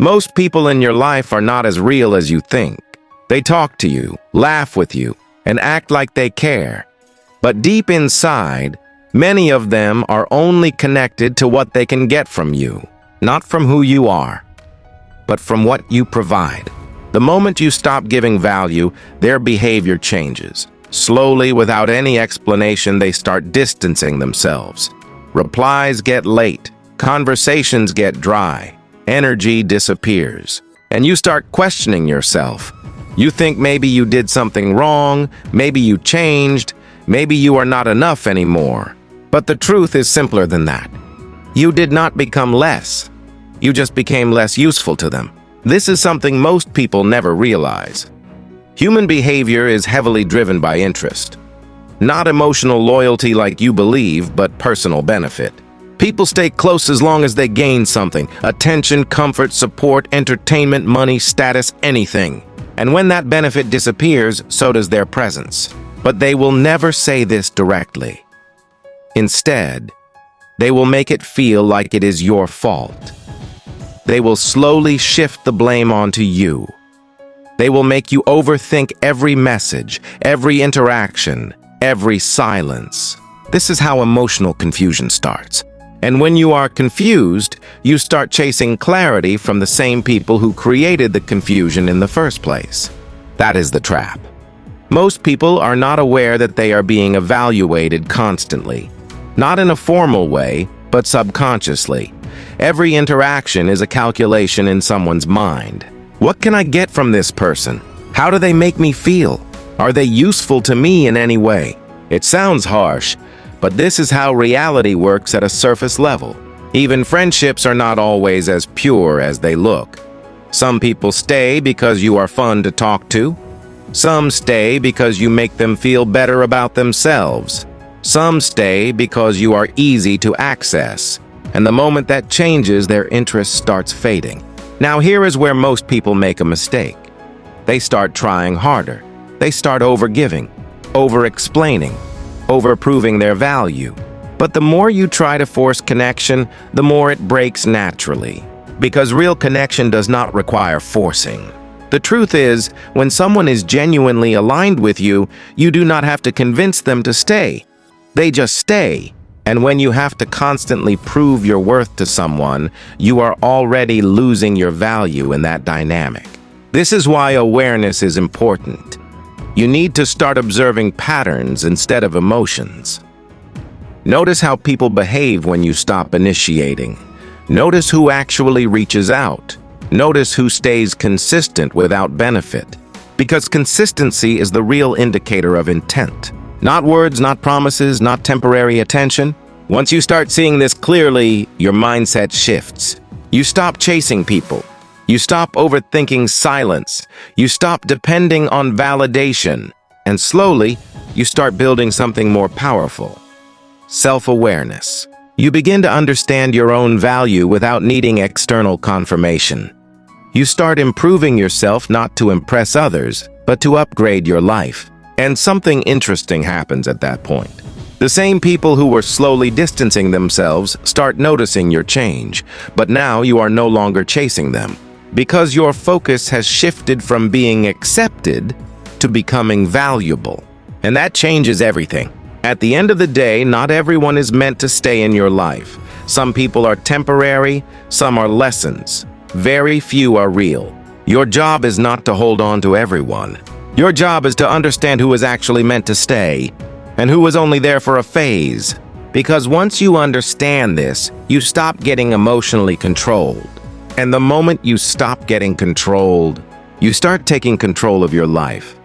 Most people in your life are not as real as you think. They talk to you, laugh with you, and act like they care. But deep inside, many of them are only connected to what they can get from you, not from who you are, but from what you provide. The moment you stop giving value, their behavior changes. Slowly, without any explanation, they start distancing themselves. Replies get late, conversations get dry, energy disappears, and you start questioning yourself. You think maybe you did something wrong, maybe you changed, maybe you are not enough anymore. But the truth is simpler than that. You did not become less. You just became less useful to them. This is something most people never realize. Human behavior is heavily driven by interest. Not emotional loyalty like you believe, but personal benefit. People stay close as long as they gain something: attention, comfort, support, entertainment, money, status, anything. And when that benefit disappears, so does their presence. But they will never say this directly. Instead, they will make it feel like it is your fault. They will slowly shift the blame onto you. They will make you overthink every message, every interaction, every silence. This is how emotional confusion starts. And when you are confused, you start chasing clarity from the same people who created the confusion in the first place. That is the trap. Most people are not aware that they are being evaluated constantly. Not in a formal way, but subconsciously. Every interaction is a calculation in someone's mind. What can I get from this person? How do they make me feel? Are they useful to me in any way? It sounds harsh, but this is how reality works at a surface level. Even friendships are not always as pure as they look. Some people stay because you are fun to talk to. Some stay because you make them feel better about themselves. Some stay because you are easy to access. And the moment that changes, their interest starts fading. Now here is where most people make a mistake. They start trying harder. They start overgiving, over-explaining, over-proving their value. But the more you try to force connection, the more it breaks naturally. Because real connection does not require forcing. The truth is, when someone is genuinely aligned with you, you do not have to convince them to stay. They just stay. And when you have to constantly prove your worth to someone, you are already losing your value in that dynamic. This is why awareness is important. You need to start observing patterns instead of emotions. Notice how people behave when you stop initiating. Notice who actually reaches out. Notice who stays consistent without benefit. Because consistency is the real indicator of intent. Not words, not promises, not temporary attention. Once you start seeing this clearly, your mindset shifts. You stop chasing people. You stop overthinking silence. You stop depending on validation. And slowly, you start building something more powerful. Self-awareness. You begin to understand your own value without needing external confirmation. You start improving yourself not to impress others, but to upgrade your life. And something interesting happens at that point. The same people who were slowly distancing themselves start noticing your change, but now you are no longer chasing them. Because your focus has shifted from being accepted to becoming valuable. And that changes everything. At the end of the day, not everyone is meant to stay in your life. Some people are temporary, some are lessons. Very few are real. Your job is not to hold on to everyone. Your job is to understand who is actually meant to stay and who is only there for a phase. Because once you understand this, you stop getting emotionally controlled. And the moment you stop getting controlled, you start taking control of your life.